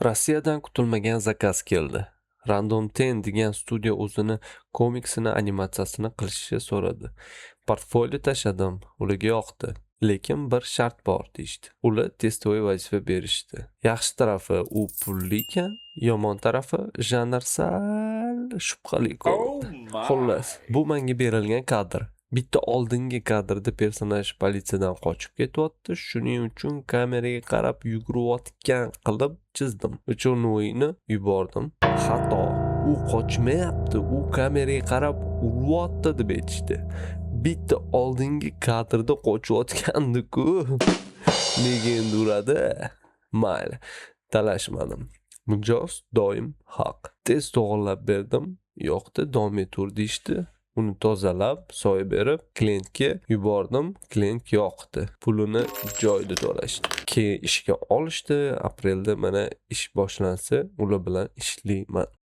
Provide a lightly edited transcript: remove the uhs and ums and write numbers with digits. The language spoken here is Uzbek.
Rossiyadan kutilmagan zakaz keldi. Random Ten degan studiya o'zini komiksini animatsiyasini qilishni so'radi. Portfolio tashladim, ularga yoqdi. Lekin bir shart bor deyishdi. Ular testoviy vazifa berishdi. Yaxshi tarafi u pulli ekan, yomon tarafi janr sal shubhali ko'rindi. Xullas, bu menga berilgan kadr. Bitta oldingi kadrda personaj politsiyadan qochib ketyapti, shuning uchun kameraga qarab yugurayotgan qilib chizdim. Uchunuyni yubordim. Xato. U qochmayapti, u kameraga qarab uryapti deb aytishdi. Bitta oldingi kadrda qochayotgandi-ku. Nega endi uradi? Mayli, talashmadim. Mijoz doim haq. Tez to'g'irlab berdim. Yo'qda davom etur deyishdi. Uni tozalab, soya berib, klientga yubordim. Klient yoqdi. Pulini joyida to'lashdi. Keyin ishga olishdi. Aprelda mana ish boshlansa, ular bilan ishlayman.